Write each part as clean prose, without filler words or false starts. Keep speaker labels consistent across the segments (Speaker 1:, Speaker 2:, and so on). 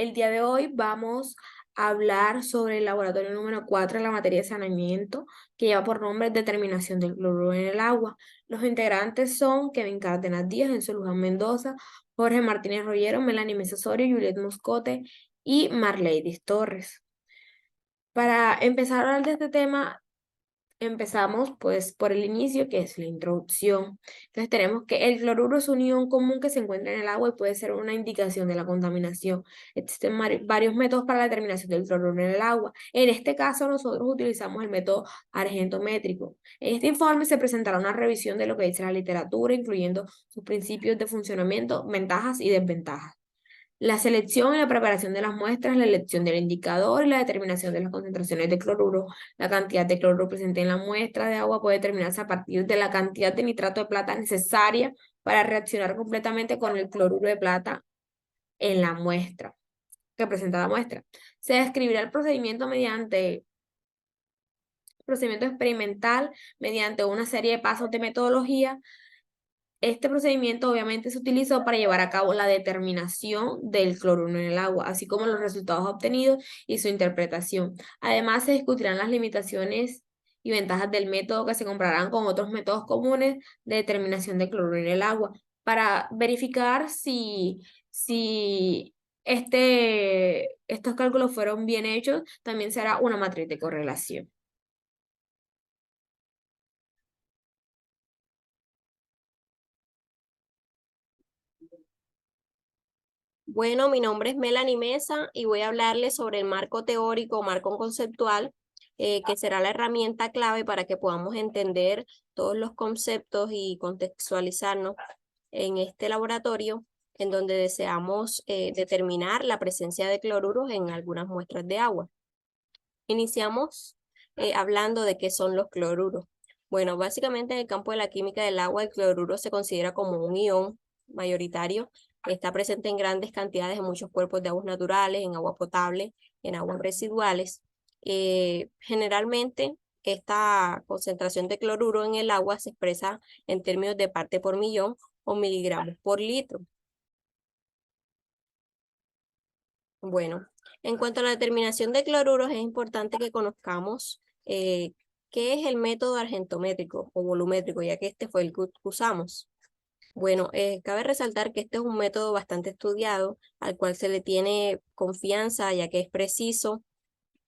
Speaker 1: El día de hoy vamos a hablar sobre el laboratorio número 4 de la materia de saneamiento, que lleva por nombre Determinación del cloruro en el agua. Los integrantes son Kevin Cárdenas Díaz, Enzo Luján Mendoza, Jorge Martínez Rollero, Melanie Mesa Osorio, Juliet Moscote y Marleidis Torres. Para empezar a hablar de este tema, empezamos pues por el inicio, que es la introducción. Entonces tenemos que el cloruro es un ion común que se encuentra en el agua y puede ser una indicación de la contaminación. Existen varios métodos para la determinación del cloruro en el agua. En este caso nosotros utilizamos el método argentométrico. En este informe se presentará una revisión de lo que dice la literatura, incluyendo sus principios de funcionamiento, ventajas y desventajas. La selección y la preparación de las muestras, la elección del indicador y la determinación de las concentraciones de cloruro. La cantidad de cloruro presente en la muestra de agua puede determinarse a partir de la cantidad de nitrato de plata necesaria para reaccionar completamente con el cloruro de plata en la muestra que presenta la muestra. Se describirá el procedimiento experimental mediante una serie de pasos de metodología. Este procedimiento obviamente se utilizó para llevar a cabo la determinación del cloruro en el agua, así como los resultados obtenidos y su interpretación. Además, se discutirán las limitaciones y ventajas del método que se compararán con otros métodos comunes de determinación de cloruro en el agua para verificar si estos cálculos fueron bien hechos. También será una matriz de correlación.
Speaker 2: Bueno, mi nombre es Melanie Mesa y voy a hablarles sobre el marco teórico o marco conceptual, que será la herramienta clave para que podamos entender todos los conceptos y contextualizarnos en este laboratorio en donde deseamos determinar la presencia de cloruros en algunas muestras de agua. Iniciamos hablando de qué son los cloruros. Bueno, básicamente en el campo de la química del agua, el cloruro se considera como un ion mayoritario. Está presente en grandes cantidades en muchos cuerpos de aguas naturales, en agua potable, en aguas residuales. Generalmente, esta concentración de cloruro en el agua se expresa en términos de parte por millón o miligramos por litro. Bueno, en cuanto a la determinación de cloruros, es importante que conozcamos qué es el método argentométrico o volumétrico, ya que este fue el que usamos. Bueno, cabe resaltar que este es un método bastante estudiado, al cual se le tiene confianza, ya que es preciso,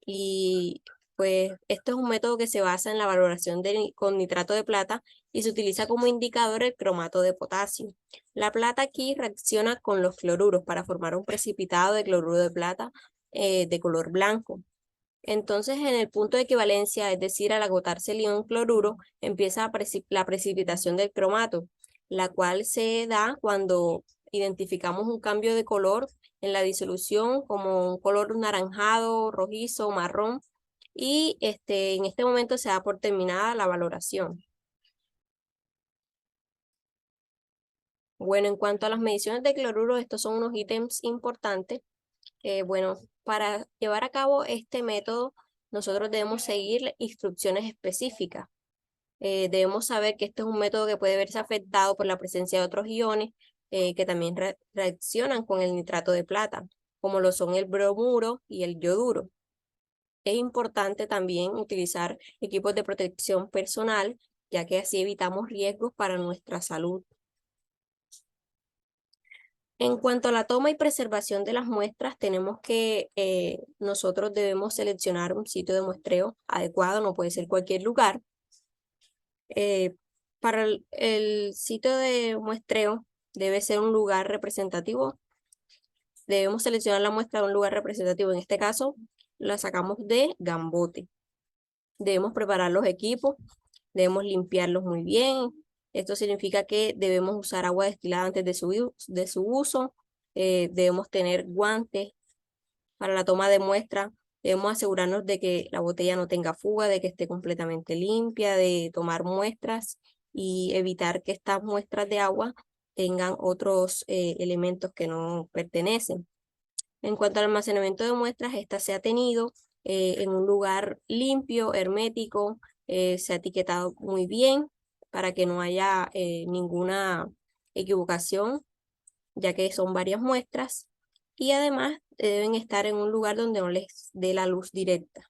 Speaker 2: y pues este es un método que se basa en la valoración con nitrato de plata y se utiliza como indicador el cromato de potasio. La plata aquí reacciona con los cloruros para formar un precipitado de cloruro de plata de color blanco. Entonces, en el punto de equivalencia, es decir, al agotarse el ion cloruro, empieza la precipitación del cromato, la cual se da cuando identificamos un cambio de color en la disolución como un color naranjado, rojizo, marrón, y en este momento se da por terminada la valoración. Bueno, en cuanto a las mediciones de cloruro, estos son unos ítems importantes. Bueno, para llevar a cabo este método, nosotros debemos seguir instrucciones específicas. Debemos saber que este es un método que puede verse afectado por la presencia de otros iones que también reaccionan con el nitrato de plata, como lo son el bromuro y el yoduro. Es importante también utilizar equipos de protección personal, ya que así evitamos riesgos para nuestra salud. En cuanto a la toma y preservación de las muestras, tenemos que nosotros debemos seleccionar un sitio de muestreo adecuado, no puede ser cualquier lugar. Para el sitio de muestreo debe ser un lugar representativo. Debemos seleccionar la muestra de un lugar representativo. En este caso, la sacamos de Gambote. Debemos preparar los equipos, debemos limpiarlos muy bien. Esto significa que debemos usar agua destilada antes de su uso. Debemos tener guantes para la toma de muestra. Debemos asegurarnos de que la botella no tenga fuga, de que esté completamente limpia, de tomar muestras y evitar que estas muestras de agua tengan otros elementos que no pertenecen. En cuanto al almacenamiento de muestras, esta se ha tenido en un lugar limpio, hermético, se ha etiquetado muy bien para que no haya ninguna equivocación, ya que son varias muestras. y además deben estar en un lugar donde no les dé la luz directa.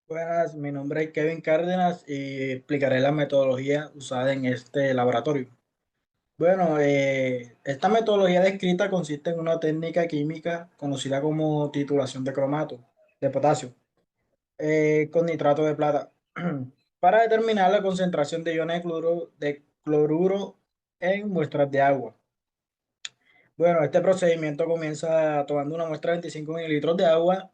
Speaker 3: Buenas, mi nombre es Kevin Cárdenas y explicaré la metodología usada en este laboratorio. Bueno, esta metodología descrita consiste en una técnica química conocida como titulación de cromato de potasio con nitrato de plata para determinar la concentración de iones de cloruro en muestras de agua. Bueno, este procedimiento comienza tomando una muestra de 25 mililitros de agua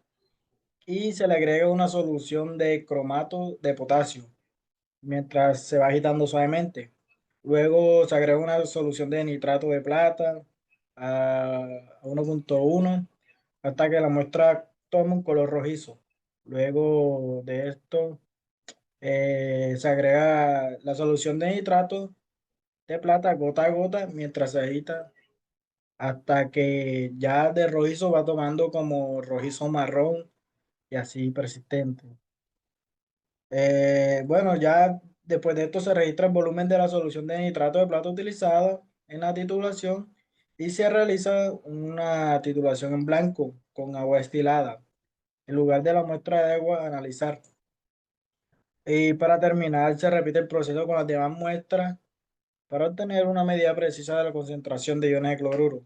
Speaker 3: y se le agrega una solución de cromato de potasio mientras se va agitando suavemente. Luego se agrega una solución de nitrato de plata a 1.1 hasta que la muestra tome un color rojizo. Luego de esto se agrega la solución de nitrato de plata gota a gota mientras se agita hasta que ya de rojizo va tomando como rojizo marrón y así persistente. Bueno, ya después de esto se registra el volumen de la solución de nitrato de plata utilizada en la titulación y se realiza una titulación en blanco con agua destilada en lugar de la muestra de agua a analizar. Y para terminar, se repite el proceso con las demás muestras para obtener una medida precisa de la concentración de iones de cloruro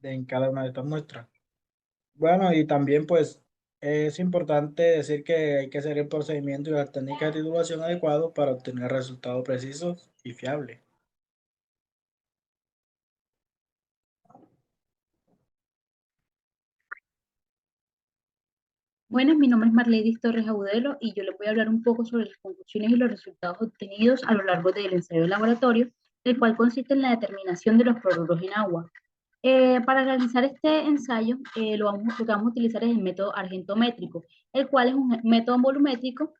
Speaker 3: en cada una de estas muestras. Bueno, y también pues es importante decir que hay que seguir el procedimiento y las técnicas de titulación adecuados para obtener resultados precisos y fiables.
Speaker 4: Buenas, mi nombre es Marleydis Torres Agudelo y yo les voy a hablar un poco sobre las conclusiones y los resultados obtenidos a lo largo del ensayo de laboratorio, el cual consiste en la determinación de los cloruros en agua. Para realizar este ensayo, lo que vamos a utilizar es el método argentométrico, el cual es un método volumétrico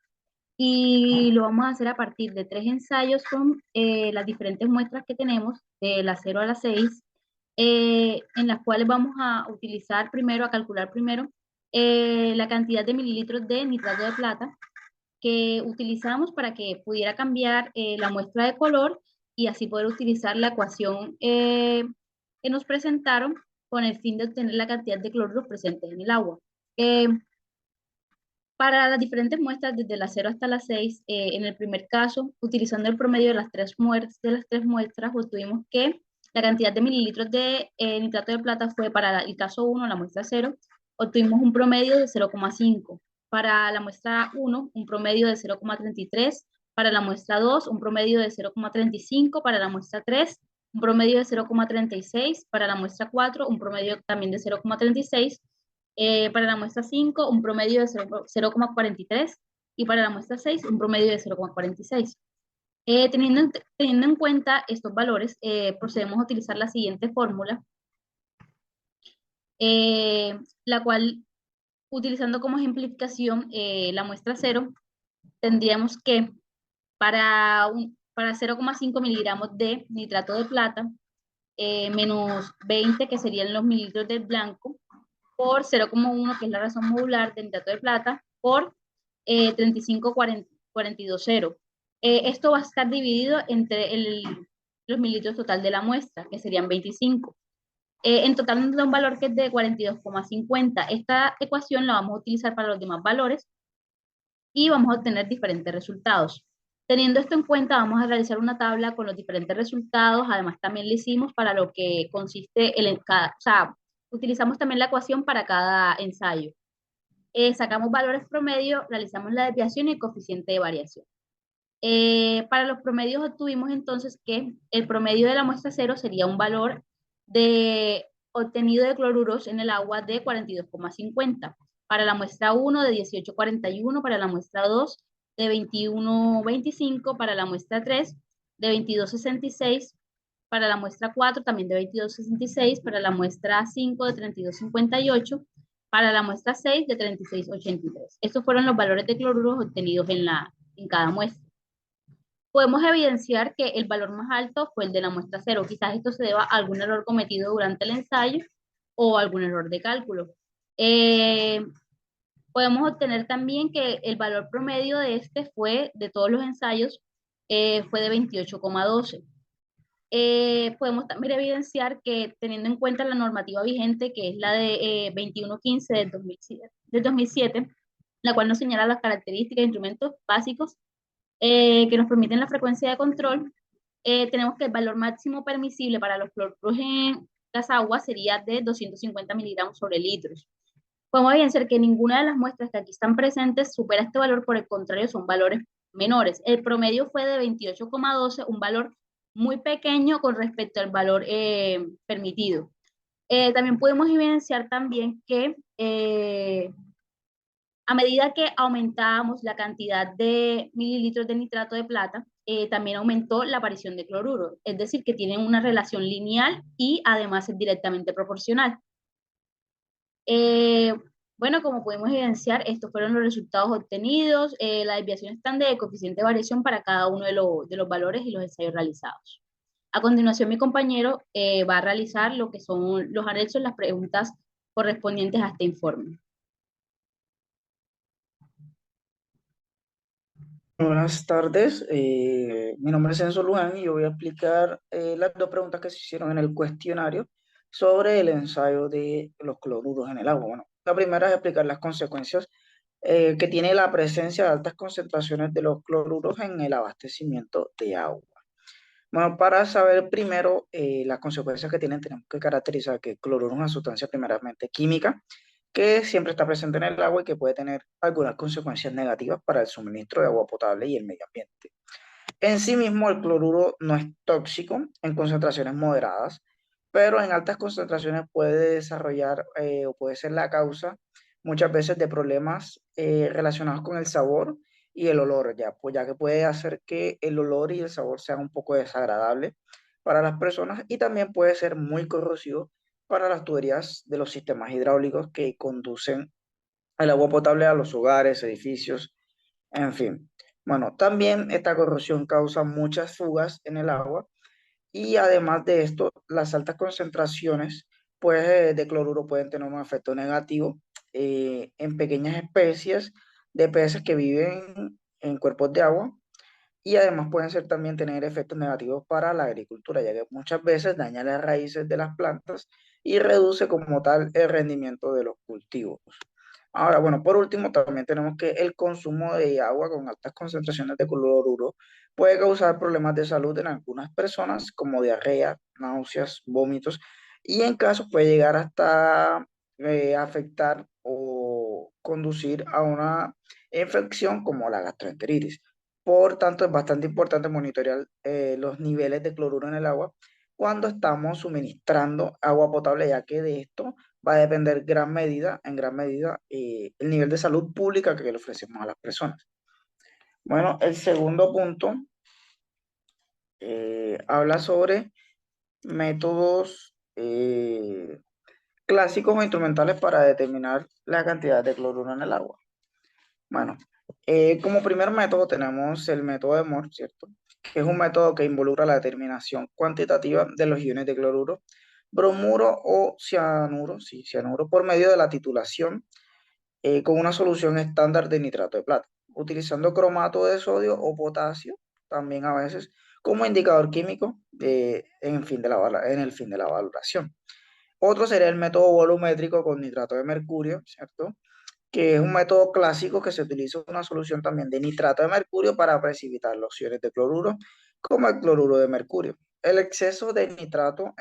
Speaker 4: y lo vamos a hacer a partir de 3 ensayos con las diferentes muestras que tenemos, de la 0 a la 6, en las cuales vamos a utilizar primero, a calcular primero la cantidad de mililitros de nitrato de plata que utilizamos para que pudiera cambiar la muestra de color y así poder utilizar la ecuación que nos presentaron con el fin de obtener la cantidad de cloruros presentes en el agua. Para las diferentes muestras, desde la 0 hasta la 6, en el primer caso, utilizando el promedio de de las tres muestras, obtuvimos que la cantidad de mililitros de nitrato de plata fue para el caso 1, la muestra 0, obtuvimos un promedio de 0,5. Para la muestra 1, un promedio de 0,33. Para la muestra 2, un promedio de 0,35. Para la muestra 3, un promedio de 0,36. Para la muestra 4, un promedio también de 0,36. Para la muestra 5, un promedio de 0,43 y para la muestra 6, un promedio de 0,46. Teniendo en cuenta estos valores, procedemos a utilizar la siguiente fórmula, la cual, utilizando como ejemplificación la muestra 0, tendríamos que para 0,5 miligramos de nitrato de plata, menos 20, que serían los mililitros del blanco, por 0,1, que es la razón modular del nitrato de plata, por 35,42,0. Esto va a estar dividido entre los mililitros total de la muestra, que serían 25. En total nos da un valor que es de 42,50. Esta ecuación la vamos a utilizar para los demás valores y vamos a obtener diferentes resultados. Teniendo esto en cuenta, vamos a realizar una tabla con los diferentes resultados. Además, también le hicimos para lo que consiste o sea, utilizamos también la ecuación para cada ensayo. Sacamos valores promedio, realizamos la desviación y el coeficiente de variación. Para los promedios obtuvimos entonces que el promedio de la muestra 0 sería un valor obtenido de cloruros en el agua de 42,50. Para la muestra 1 de 18,41, para la muestra 2 de 21,25, para la muestra 3 de 22,66, para la muestra 4 también de 22,66, para la muestra 5 de 32,58, para la muestra 6 de 36,83. Estos fueron los valores de cloruros obtenidos en cada muestra. Podemos evidenciar que el valor más alto fue el de la muestra 0. Quizás esto se deba a algún error cometido durante el ensayo o algún error de cálculo. Podemos obtener también que el valor promedio de todos los ensayos, fue de 28,12. podemos también evidenciar que teniendo en cuenta la normativa vigente, que es la de 2115 del 2007, la cual nos señala las características de instrumentos básicos que nos permiten la frecuencia de control, tenemos que el valor máximo permisible para los cloruros en las aguas sería de 250 miligramos sobre litros. Podemos evidenciar que ninguna de las muestras que aquí están presentes supera este valor, por el contrario, son valores menores. El promedio fue de 28,12, un valor muy pequeño con respecto al valor permitido. También podemos evidenciar también que a medida que aumentábamos la cantidad de mililitros de nitrato de plata, también aumentó la aparición de cloruro, es decir, que tienen una relación lineal y además es directamente proporcional. Bueno, como podemos evidenciar, estos fueron los resultados obtenidos. La desviación estándar de coeficiente de variación para cada uno de los valores y los ensayos realizados. A continuación, mi compañero va a realizar lo que son los anexos, las preguntas correspondientes a este informe.
Speaker 5: Buenas tardes, mi nombre es Enzo Luján y yo voy a explicar las dos preguntas que se hicieron en el cuestionario sobre el ensayo de los cloruros en el agua. Bueno, la primera es explicar las consecuencias que tiene la presencia de altas concentraciones de los cloruros en el abastecimiento de agua. Bueno, para saber primero las consecuencias que tienen, tenemos que caracterizar que el cloruro es una sustancia primeramente química que siempre está presente en el agua y que puede tener algunas consecuencias negativas para el suministro de agua potable y el medio ambiente. En sí mismo, el cloruro no es tóxico en concentraciones moderadas, pero en altas concentraciones puede desarrollar o puede ser la causa muchas veces de problemas relacionados con el sabor y el olor, pues ya que puede hacer que el olor y el sabor sean un poco desagradables para las personas y también puede ser muy corrosivo para las tuberías de los sistemas hidráulicos que conducen el agua potable a los hogares, edificios, en fin. Bueno, también esta corrosión causa muchas fugas en el agua y además de esto, las altas concentraciones pues, de cloruro pueden tener un efecto negativo en pequeñas especies de peces que viven en cuerpos de agua y además pueden ser también tener efectos negativos para la agricultura, ya que muchas veces daña las raíces de las plantas y reduce como tal el rendimiento de los cultivos. Ahora, bueno, por último, también tenemos que el consumo de agua con altas concentraciones de cloruro puede causar problemas de salud en algunas personas, como diarrea, náuseas, vómitos, y en casos puede llegar hasta afectar o conducir a una infección como la gastroenteritis. Por tanto, es bastante importante monitorear los niveles de cloruro en el agua cuando estamos suministrando agua potable, ya que de esto va a depender en gran medida, el nivel de salud pública que le ofrecemos a las personas. Bueno, el segundo punto habla sobre métodos clásicos o instrumentales para determinar la cantidad de cloruro en el agua. Bueno, como primer método tenemos el método de Mohr, ¿cierto? Que es un método que involucra la determinación cuantitativa de los iones de cloruro, bromuro o cianuro, sí, cianuro, por medio de la titulación con una solución estándar de nitrato de plata, utilizando cromato de sodio o potasio, también a veces, como indicador químico en el fin de la valoración. Otro sería el método volumétrico con nitrato de mercurio, ¿cierto? Que es un método clásico que se utiliza una solución también de nitrato de mercurio para precipitar los iones de cloruro, como el cloruro de mercurio. El exceso de nitrato